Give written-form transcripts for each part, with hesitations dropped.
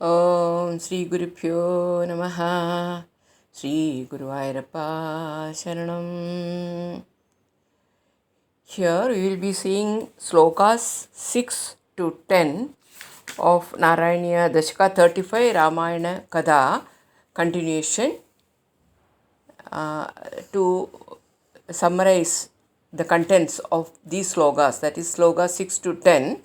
Om Sri Gurupyo Namaha. Sri Guruvayurappa Sharanam. Here we will be seeing slokas 6 to 10 of Narayaniya Dashaka 35 Ramayana Kada continuation. To summarize the contents of these slokas, that is sloka 6 to 10.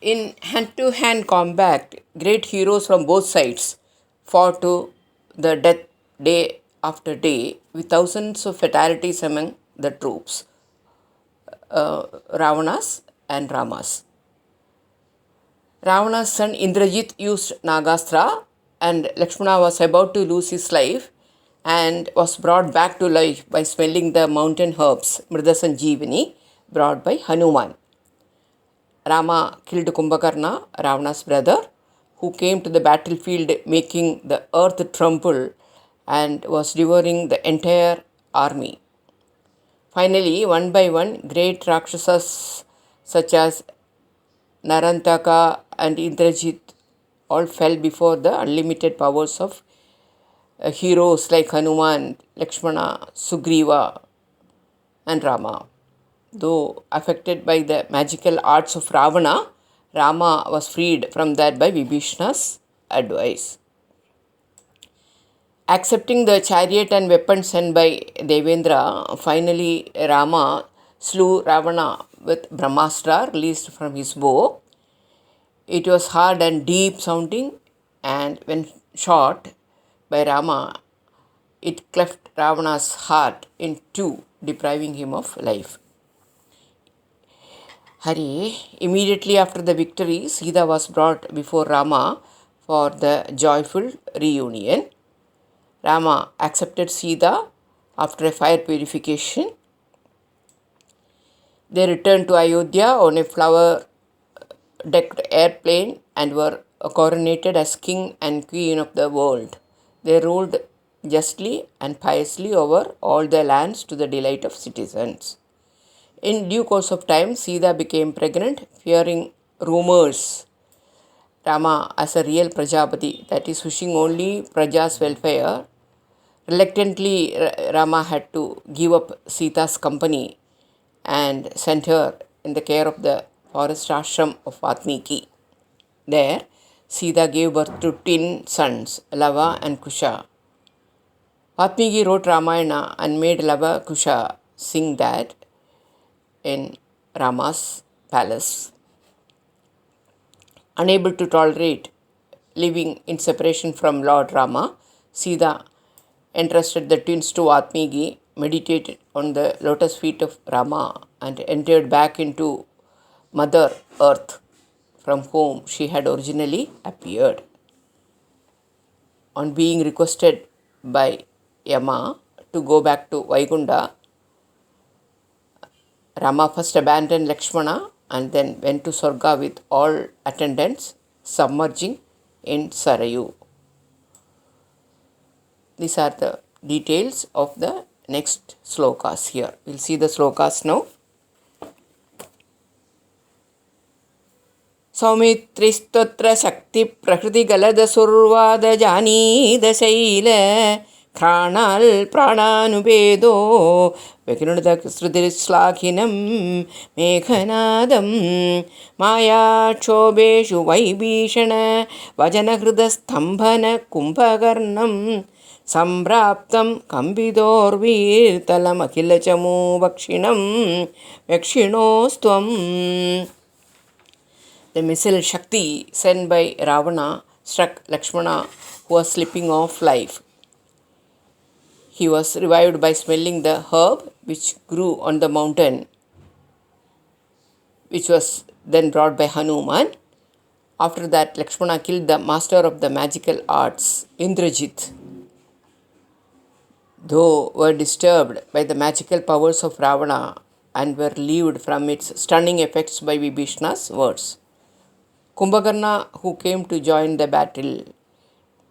In hand-to-hand combat, great heroes from both sides fought to the death day after day with thousands of fatalities among the troops, Ravanas and Ramas. Ravana's son Indrajit used Nagastra, and Lakshmana was about to lose his life and was brought back to life by smelling the mountain herbs, Mridasanjeevani, brought by Hanuman. Rama killed Kumbhakarna, Ravana's brother, who came to the battlefield making the earth tremble and was devouring the entire army. Finally, one by one, great Rakshasas such as Narantaka and Indrajit all fell before the unlimited powers of heroes like Hanuman, Lakshmana, Sugriva, and Rama. Though affected by the magical arts of Ravana, Rama was freed from that by Vibhishana's advice. Accepting the chariot and weapons sent by Devendra, finally Rama slew Ravana with Brahmastra released from his bow. It was hard and deep sounding, and when shot by Rama, it cleft Ravana's heart in two, depriving him of life. Hari, immediately after the victory, Sita was brought before Rama for the joyful reunion. Rama accepted Sita after a fire purification. They returned to Ayodhya on a flower-decked airplane and were coronated as king and queen of the world. They ruled justly and piously over all the lands to the delight of citizens. In due course of time, Sita became pregnant, fearing rumors. Rama, as a real Prajapati, that is wishing only Praja's welfare, reluctantly Rama had to give up Sita's company and sent her in the care of the forest ashram of Vatmiki. There, Sita gave birth to twin sons, Lava and Kusha. Vatmiki wrote Ramayana and made Lava Kusha sing that in Rama's palace. Unable to tolerate living in separation from Lord Rama, Sita entrusted the twins to Vatmiki, meditated on the lotus feet of Rama, and entered back into Mother Earth, from whom she had originally appeared. On being requested by Yama to go back to Vaikunta, Rama first abandoned Lakshmana and then went to Swarga with all attendants, submerging in Sarayu. These are the details of the next slokas here. We'll see the slokas now. सौमित्रिस्तोत्र शक्ति प्रकृति गलद सुर्वाद जानीद शैल घ्राणाल् प्राणानुभेदो विकृणुतश्रुतिश्लाघिनं मेघनादं मायाक्षोभेषु वैभीषण वजनहृदस्तम्भन कुम्भकर्णं सम्प्राप्तं कम्बितोर्वीर्तलमखिलचमू वक्षिणं यक्षिणोस्त्वम्. The missile Shakti sent by Ravana struck Lakshmana, who was slipping off life. He was revived by smelling the herb which grew on the mountain, which was then brought by Hanuman. After that, Lakshmana killed the master of the magical arts, Indrajit. Though were disturbed by the magical powers of Ravana and were relieved from its stunning effects by Vibhishana's words. Kumbhakarna, who came to join the battle,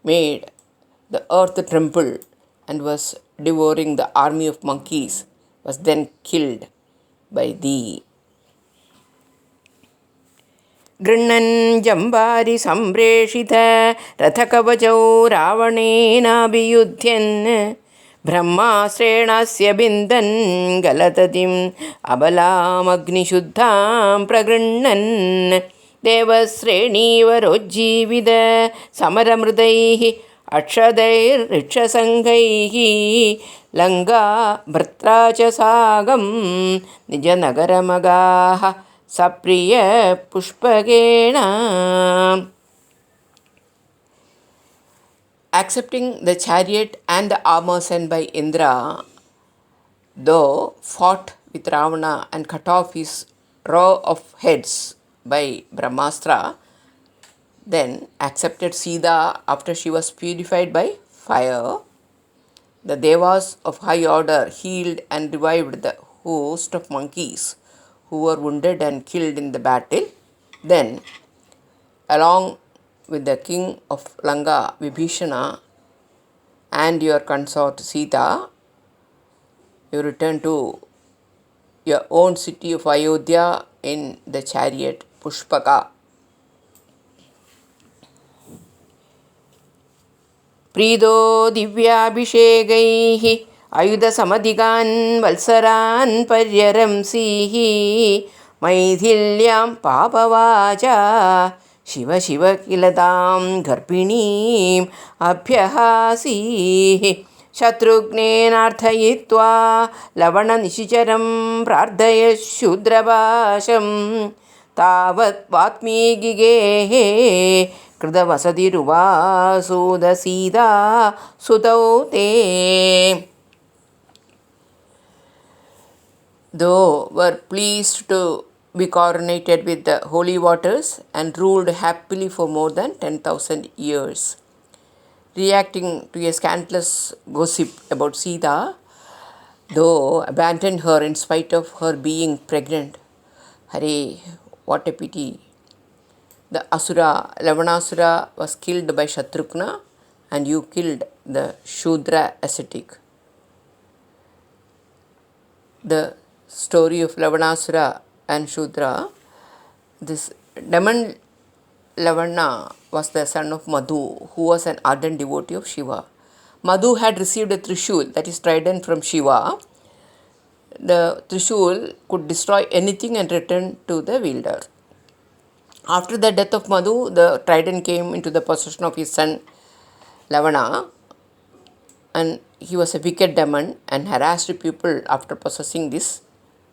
made the earth tremble and was devouring the army of monkeys, was then killed by thee. गृह्णन् जम्बारि सम्प्रेषित रथकवचौ रावणेनाभियुध्यन् ब्रह्मास्त्रेणस्य बिन्दन् गलततिम् अबलामग्निशुद्धां प्रगृह्णन् देवश्रेणीवरोज्जीवित समरमृदैः अक्षदैर्ऋक्षसङ्घैः लङ्का भर्त्रा च सागं निजनगरमगाः सप्रियपुष्पकेण. Accepting the chariot and the armor sent by Indra, though fought with Ravana and cut off his row of heads by Brahmastra, then accepted Sita after she was purified by fire. The Devas of high order healed and revived the host of monkeys who were wounded and killed in the battle. Then, along with the king of Lanka, Vibhishana, and your consort Sita, you return to your own city of Ayodhya in the chariot Pushpaka. Preeto दिव्याभिषेकैः आयुधसमधिकान् वत्सरान् पर्यरंसीः मैथिल्यां पापवाचा Shiv Shiv किल तां गर्भिणीम् अभ्यहासीः शत्रुघ्नेनार्थयित्वा लवणनिशिचरं प्रार्थय शूद्रभाषं तावत् वात्मीकिगेः कृतवसतिरुवासूदसीता सुतौ ते. Though were pleased to be coronated with the holy waters and ruled happily for more than 10,000 years. Reacting to a scandalous gossip about Sita, though abandoned her in spite of her being pregnant. Hare, what a pity. The Asura, Lavanasura, was killed by Shatrughna and you killed the Shudra ascetic. The story of Lavanasura and Shudra, this demon Lavana was the son of Madhu, who was an ardent devotee of Shiva. Madhu had received a Trishul, that is trident, from Shiva. The Trishul could destroy anything and return to the wielder. After the death of Madhu, the trident came into the possession of his son Lavana, and he was a wicked demon and harassed people after possessing this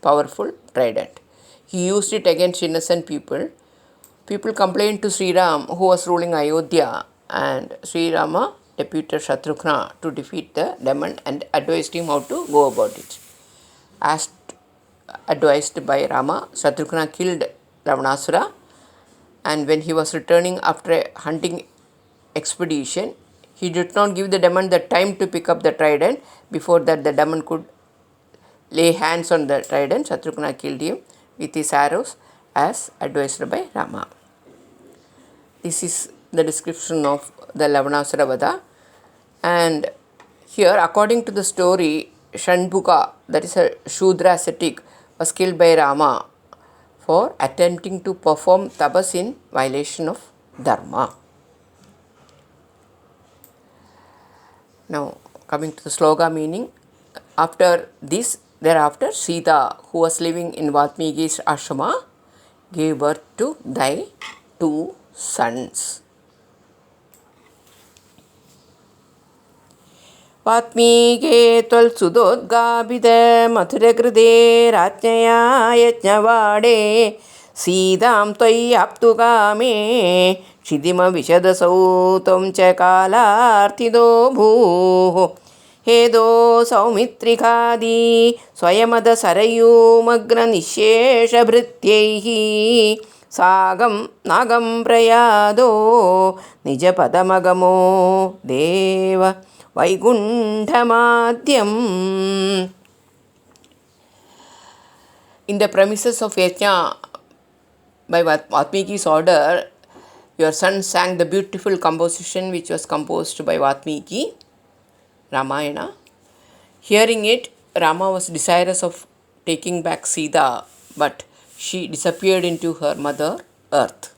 powerful trident. He used it against innocent people. People complained to Sri Ram, who was ruling Ayodhya, and Sri Rama deputed Shatrughna to defeat the demon and advised him how to go about it. As advised by Rama, Shatrughna killed Ravanasura, and when he was returning after a hunting expedition, he did not give the demon the time to pick up the trident. Before that, the demon could lay hands on the trident. Shatrughna killed him with his arrows as advised by Rama. This is the description of the Lavanasura Vada. And here, according to the story, Shanbhuka, that is a Shudra ascetic, was killed by Rama for attempting to perform tabas in violation of dharma. Now, coming to the sloka meaning, after this, thereafter, Sita, who was living in Vatmiki's ashrama, gave birth to thy 2 sons. वात्मीके त्वल्सुदोद्गापित मथुरकृते राज्ञया यज्ञवाडे सीतां त्वय्याप्तुकामे क्षितिमविशदसौ त्वं च कालार्थितो भूः हेदो सौमित्रिकादि स्वयमदसरयूमग्ननिःशेषभृत्यैः सागं नागं प्रयादो निजपदमगमो देव Vaikunthamadhyam. In the premises of Yajna, by Vatmiki's order, your son sang the beautiful composition which was composed by Vatmiki, Ramayana. Hearing it, Rama was desirous of taking back Sita, but she disappeared into her mother earth.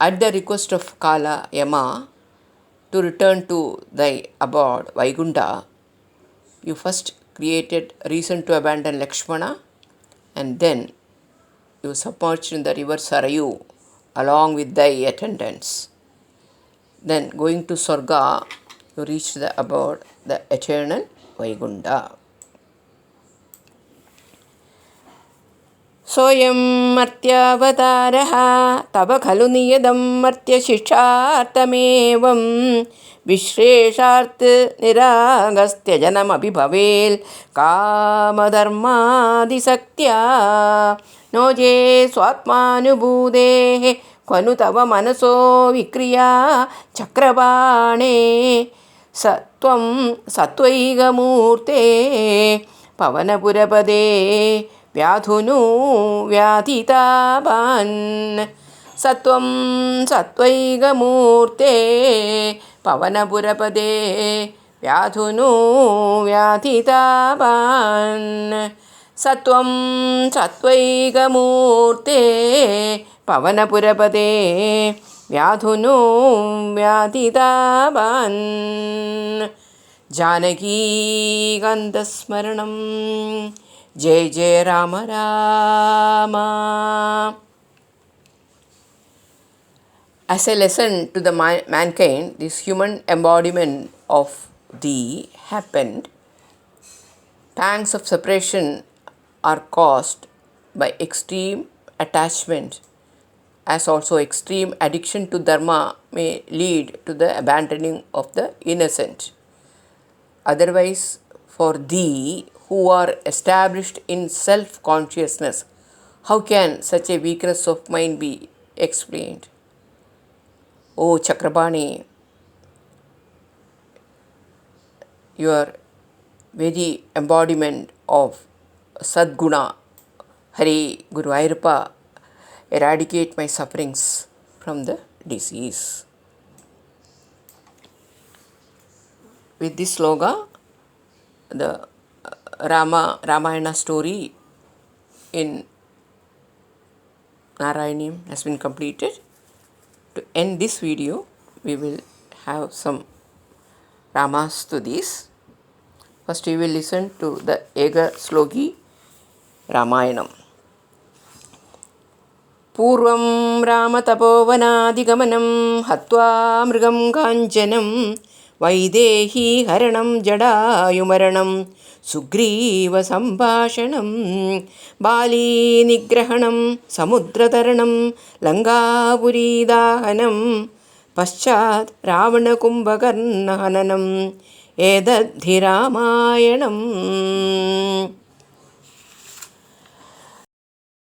at the request of Kala Yama to return to thy abode Vaikunta, you first created reason to abandon Lakshmana, and then you submerged in the river Sarayu along with thy attendants. Then going to Swarga, you reached the abode, the eternal Vaikunta. सोऽयं मर्त्यावतारः तव खलु नियतं मर्त्यशिक्षार्थमेवं विश्रेषार्थनिरागस्त्यजनमपि भवेल् कामधर्मादिशक्त्या no चे स्वात्मानुभूतेः क्वनु तव मनसो विक्रिया चक्रबाणे सत्वं सत्वैकमूर्ते पवनपुरपदे व्याधुनु व्याधितापान् सत्वं सत्वैकमूर्ते पवनपुरपदे व्याधुनु व्याधितापान् सत्वं सत्वैकमूर्ते पवनपुरपदे व्याधुनु व्याधितापान् जानकीकान्तस्मरणं जय जय Ram Ram. As a lesson to the mankind, this human embodiment of thee happened. Pangs of separation are caused by extreme attachment, as also extreme addiction to dharma may lead to the abandoning of the innocent. Otherwise, for thee who are established in self-consciousness, how can such a weakness of mind be explained? O Chakrabani, your very embodiment of Sadguna, Hari Guru Ayurpa, eradicate my sufferings from the disease. With this sloga, the Ramayana story in Narayaniam has been completed. To end this video, we will have some Ramastutis. First, we will listen to the Ega Slogi Ramayanam. पूर्वं रामतपोवनादिगमनं हत्वा मृगं काञ्चनं वैदेही हरणं जडायुमरणं सुग्रीवसम्भाषणं बालीनिग्रहणं समुद्रतरणं लङ्कापुरीदाहनं पश्चात् रावणकुम्भकर्णहननम् एतद्धि रामायणम्.